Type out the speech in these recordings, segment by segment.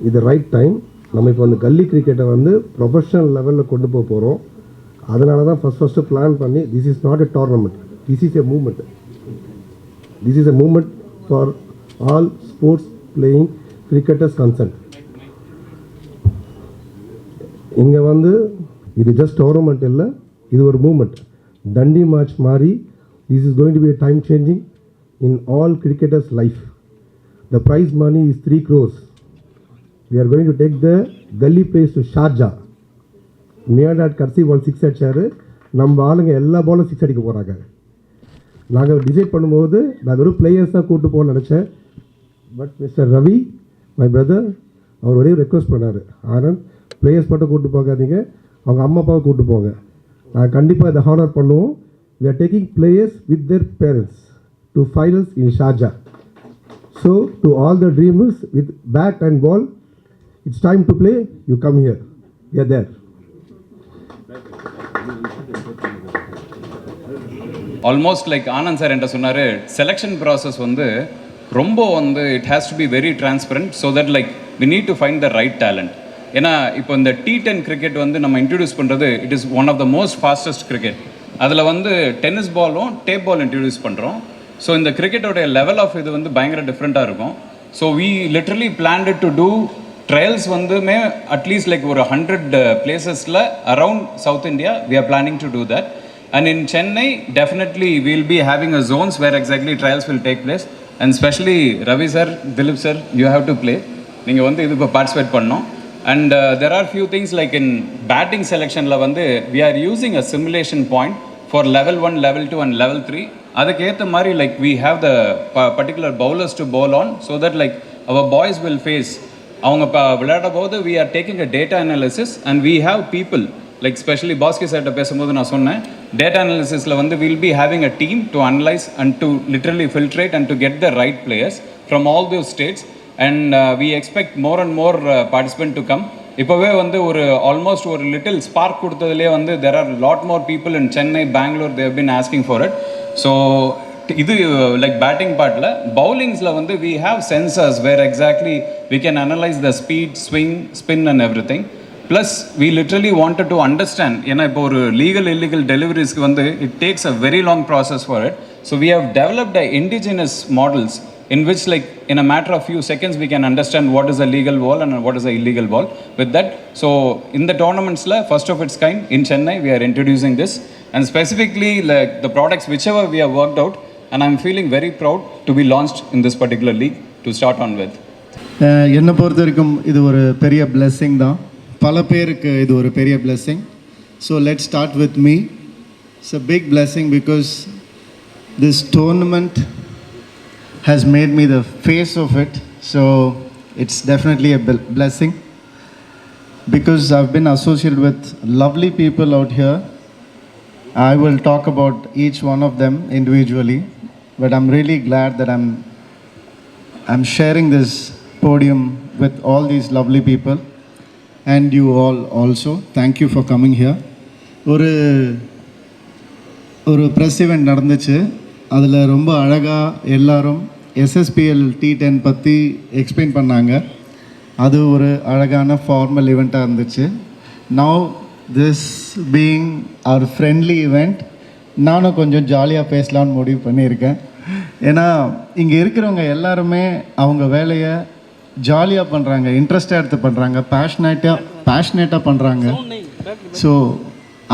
இது right time. நம்ம இப்போ வந்து கல்லி கிரிக்கெட்டை வந்து ப்ரொஃபஷனல் லெவலில் கொண்டு போக போகிறோம். அதனால தான் ஃபஸ்ட்டு பிளான் பண்ணி this is not a tournament, this is a moment. This is a moment for all sports playing cricketers concern. இங்கே வந்து இது ஜஸ்ட் டோர்னமெண்ட் இல்லை, இது ஒரு மூமெண்ட். தண்டி மேட்ச் மாதிரி this is going to be a time changing in all cricketers' life. The prize money is 3 crores. We are going to take the gully place to Sharjah. Miyadat கடைசி பால் 6 அடிச்சாரு. நம்ம ஆளுங்க எல்லா பாலும் 6 அடிக்க போகிறாங்க. நாங்கள் டிசைட் பண்ணும்போது நான் வெறும் பிளேயர்ஸ் தான் கூப்பிட்டு போகணும்னு நினச்சேன். But mister Ravi my brother அவர் ஒரே ரெக்வஸ்ட் பண்ணார், ஆனந்த் பிளேயர்ஸ் மட்டும் கூப்பிட்டு போகாதீங்க, அவங்க அம்மா அப்பாவை கூப்பிட்டு போங்க. நாங்கள் கண்டிப்பாக இதை ஹானர் பண்ணுவோம். We are taking players with their parents to finals in Sharjah. So to all the dreamers with bat and ball, it's time to play. You come here. We are there. Almost like Anand sir என்ற சொன்னார், selection process வந்து ரொம்ப வந்து it has to be very transparent so that like we need to find the right talent. ஏன்னா இப்போ இந்த T10 cricket வந்து நம்ம இன்ட்ரடியூஸ் பண்ணுறது it is one of the most fastest cricket. அதில் வந்து டென்னிஸ் பாலும் டேப் பால் இன்ட்ரடியூஸ் பண்ணுறோம். ஸோ இந்த கிரிக்கெட்டோடைய லெவல் ஆஃப் இது வந்து பயங்கர டிஃப்ரெண்ட்டாக இருக்கும். So we literally plant to do trials வந்துமே அட்லீஸ்ட் லைக் ஒரு 100 பிளேசஸில் around South India we are planning to do that. And in Chennai, definitely we'll be having a zones where exactly trials will take place. And especially Ravi sir, Dilip sir, you have to play. நீங்கள் வந்து இது இப்போ participate பண்ணோம். And there are few things like in batting selectionல வந்து we are using a simulation point for level 1, level 2 and level 3. அதுக்கு ஏற்ற மாதிரி like we have the particular bowlers to bowl on so that like our boys will face. அவங்க விளையாட போது we are taking a data analysis and we have people. Like specially Baski சார்கிட்ட பேசும்போது நான் சொன்னேன், டேட்டா அனாலிசிஸில் வந்து will be having a team to analyse and to literally filtrate and to get the right players from all those states. And we expect more and more participant to come. இப்போவே வந்து ஒரு almost ஒரு little spark கொடுத்ததுலேயே வந்து there are lot more people in Chennai, Bangalore, they have been asking for it. So இது like batting பார்ட்டில். பவுலிங்ஸில் வந்து we have sensors where exactly we can analyse the speed, swing, spin and everything. Plus we literally wanted to understand, ஏன்னா இப்போ ஒரு legal illegal டெலிவரிஸ்க்கு வந்து it takes a very long process for it. So we have developed a indigenous models in which like in a matter of few seconds we can understand what is a legal ball and what is a illegal ball with that. So இந்த டோர்னமெண்ட்ஸில் first of its kind in Chennai we are introducing this and specifically like the products which ever we have worked out and I am feeling very proud to be launched in this particular league to start on with. என்னை பொறுத்த வரைக்கும் இது ஒரு பெரிய blessing தான். பல பேருக்கு இது ஒரு பெரிய blessing. So let's start with me. It's a big blessing because this tournament has made me the face of it. So it's definitely a blessing because I've been associated with lovely people out here. I will talk about each one of them individually, but I'm really glad that I'm sharing this podium with all these lovely people. And you all also, thank you for coming here. ஒரு press event நடந்துச்சு. அதில் ரொம்ப அழகாக எல்லாரும் SSPL T10 பற்றி explain பண்ணாங்க. அது ஒரு அழகான ஃபார்மல் ஈவெண்ட்டாக இருந்துச்சு. Now this being our friendly event, நானும் கொஞ்சம் ஜாலியாக பேசலான்னு முடிவு பண்ணியிருக்கேன். ஏன்னா இங்கே இருக்கிறவங்க எல்லாருமே அவங்க வேலையை ஜாலியாக பண்ணுறாங்க, இன்ட்ரெஸ்டாக எடுத்து பண்ணுறாங்க, பேஷனேட்டாக பண்ணுறாங்க. ஸோ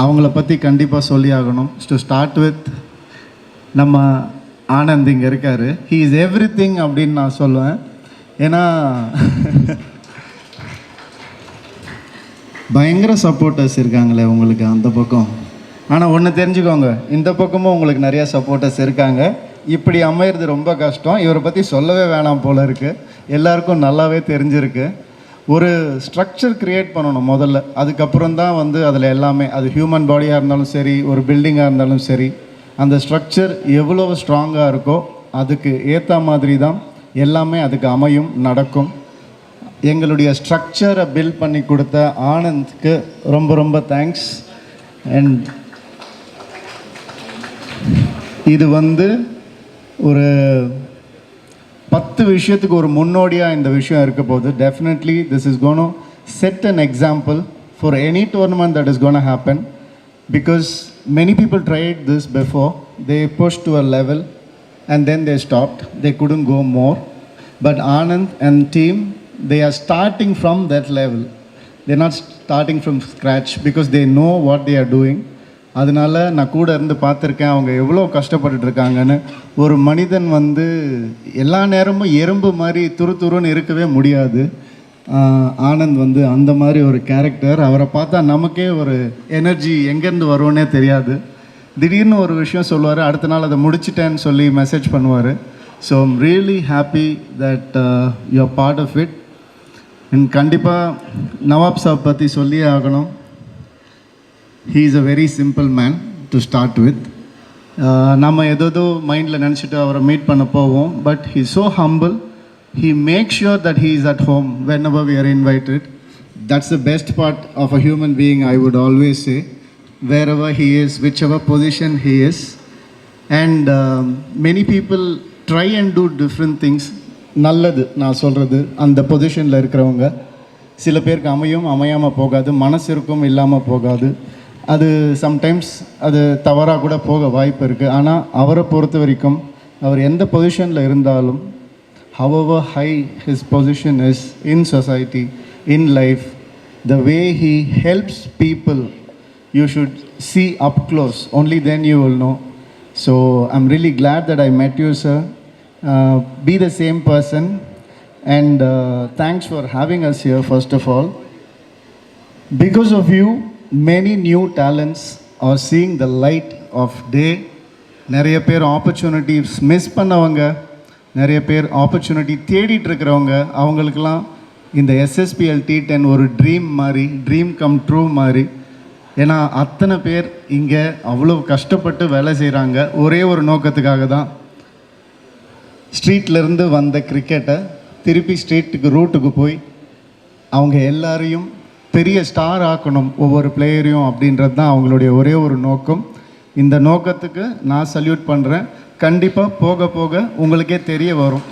அவங்கள பற்றி கண்டிப்பாக சொல்லி ஆகணும். டு ஸ்டார்ட் வித் நம்ம ஆனந்த் இங்கே இருக்கார். ஹீ இஸ் எவ்ரி திங் அப்படின்னு நான் சொல்லுவேன். ஏன்னா பயங்கர சப்போர்ட்டர்ஸ் இருக்காங்களே உங்களுக்கு அந்த பக்கம். ஆனால் ஒன்று தெரிஞ்சுக்கோங்க, இந்த பக்கமும் உங்களுக்கு நிறையா சப்போர்ட்டர்ஸ் இருக்காங்க. இப்படி அமையிறது ரொம்ப கஷ்டம். இவரை பற்றி சொல்லவே வேணாம் போல இருக்குது, எல்லாருக்கும் நல்லாவே தெரிஞ்சிருக்கு. ஒரு ஸ்ட்ரக்சர் க்ரியேட் பண்ணணும் முதல்ல, அதுக்கப்புறம் தான் வந்து அதில் எல்லாமே, அது ஹியூமன் பாடியாக இருந்தாலும் சரி, ஒரு பில்டிங்காக இருந்தாலும் சரி, அந்த ஸ்ட்ரக்சர் எவ்வளோ ஸ்ட்ராங்காக இருக்கோ அதுக்கு ஏற்ற மாதிரி தான் எல்லாமே அதுக்கு அமையும், நடக்கும். எங்களுடைய ஸ்ட்ரக்சரை பில்ட் பண்ணி கொடுத்த ஆனந்த்க்கு ரொம்ப ரொம்ப தேங்க்ஸ். அண்ட் இது வந்து ஒரு 10 விஷயத்துக்கு ஒரு முன்னோடியாக இந்த விஷயம் இருக்க போகுது. Definitely this is gonna set an example for any tournament that is gonna happen, because many people tried this before. They pushed to a level and then they stopped. They couldn't go more. But Anand and team, they are starting from that level. They're not starting from scratch because they know what they are doing. அதனால நான் கூட இருந்து பார்த்துருக்கேன் அவங்க எவ்வளோ கஷ்டப்பட்டுட்டு இருக்காங்கன்னு. ஒரு மனிதன் வந்து எல்லா நேரமும் எறும்பு மாதிரி துருன்னு இருக்கவே முடியாது. ஆனந்த் வந்து அந்த மாதிரி ஒரு கேரக்டர். அவரை பார்த்தா நமக்கே ஒரு எனர்ஜி எங்கேருந்து வரும்னே தெரியாது. திடீர்னு ஒரு விஷயம் சொல்லுவார், அடுத்த நாள் அதை முடிச்சிட்டேன்னு சொல்லி மெசேஜ் பண்ணுவார். So I'm really happy that you are part of it. And கண்டிப்பாக நவாப் சாப் பற்றி சொல்லியே ஆகணும். He is a very simple man to start with. நம்ம ஏதோ மைண்டில் நினச்சிட்டு அவரை மீட் பண்ண போவோம். But he so humble. He makes sure that he is at home whenever we are invited. That's the best part of a human being, I would always say. Wherever he is, whichever position he is. And many people try and do different things. நல்லது நான் சொல்கிறது, அந்த பொசிஷனில் இருக்கிறவங்க சில பேருக்கு அமையாமல் போகாது, மனசு இருக்கும் இல்லாமல் போகாது. அது சம்டைம்ஸ் அது தவறாக கூட போக வாய்ப்பு இருக்குது. ஆனால் அவரை பொறுத்த வரைக்கும் அவர் எந்த பொசிஷனில் இருந்தாலும், however high his position is in society, in life, the way he helps people, you should see up close. Only then you will know. So I'm really glad that I met you, sir. Be the same person. And thanks for having us here, first of all. Because of you, many new talents are seeing the light of day. நிறைய பேர் opportunities miss பண்ணவங்க, நிறைய பேர் opportunity தேடிட்டு இருக்கிறவங்க, அவங்களுக்கெல்லாம் இந்த SSPL T10 ஒரு ட்ரீம் மாதிரி, ட்ரீம் கம் ட்ரூ மாதிரி. ஏன்னா அத்தனை பேர் இங்கே அவ்வளோ கஷ்டப்பட்டு வேலை செய்கிறாங்க ஒரே ஒரு நோக்கத்துக்காக தான். ஸ்ட்ரீட்லேருந்து வந்த கிரிக்கெட்டை திருப்பி ஸ்ட்ரீட்டுக்கு ரூட்டுக்கு போய் அவங்க எல்லாரையும் பெரிய ஸ்டார் ஆக்கணும், ஒவ்வொரு பிளேயரையும், அப்படின்றது தான் அவங்களுடைய ஒரே ஒரு நோக்கம். இந்த நோக்கத்துக்கு நான் சல்யூட் பண்ணுறேன். கண்டிப்பாக போக போக உங்களுக்கே தெரிய வரும்.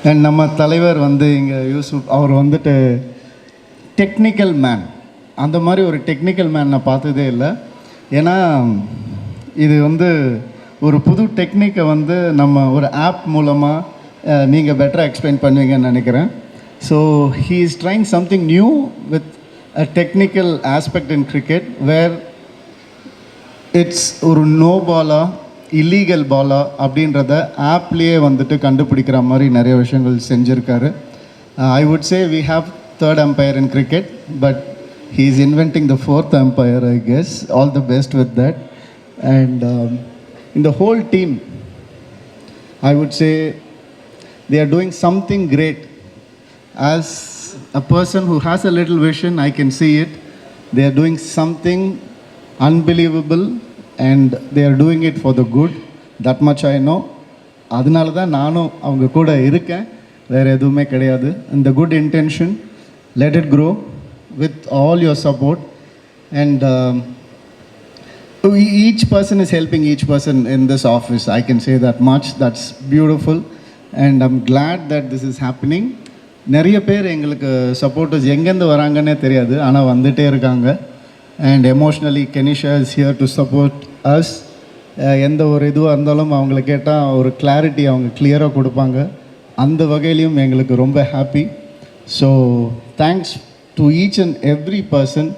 அண்ட் நம்ம தலைவர் வந்து இங்கே யூசுப், அவர் வந்துட்டு டெக்னிக்கல் மேன். அந்த மாதிரி ஒரு டெக்னிக்கல் மேன் நான் பார்த்ததே இல்லை. ஏன்னா இது வந்து ஒரு புது டெக்னிக்கை வந்து நம்ம ஒரு ஆப் மூலமாக நீங்கள் பெட்டராக எக்ஸ்பிளைன் பண்ணுவீங்கன்னு நினைக்கிறேன். So he is trying something new with a technical aspect in cricket, where it's ஒரு நோ பாலா இல்லீகல் பாலா அப்படின்றத ஆப்லேயே வந்துட்டு கண்டுபிடிக்கிற மாதிரி நிறைய விஷயங்கள் செஞ்சுருக்காரு. I would say we have third umpire in cricket, but he is inventing the fourth umpire, I guess. All the best with that. And in the whole team, I would say they are doing something great. As a person who has a little vision, I can see it. They are doing something unbelievable and they are doing it for the good. That much I know. அதனால தான் நானும் அவங்க கூட இருக்கேன், வேறு எதுவுமே கிடையாது. And the good intention, let it grow with all your support. And each person is helping each person in this office. I can say that much. That's beautiful. And I'm glad that this is happening. நிறைய பேர் எங்களுக்கு supporters எங்கேருந்து வராங்கன்னே தெரியாது, ஆனால் வந்துகிட்டே இருக்காங்க. And emotionally Kenisha is here to support us. எந்த ஒரு இதுவாக இருந்தாலும் அவங்கள கேட்டால் ஒரு கிளாரிட்டி அவங்க கிளியராக கொடுப்பாங்க. அந்த வகையிலையும் எங்களுக்கு ரொம்ப happy. So thanks to each and every person.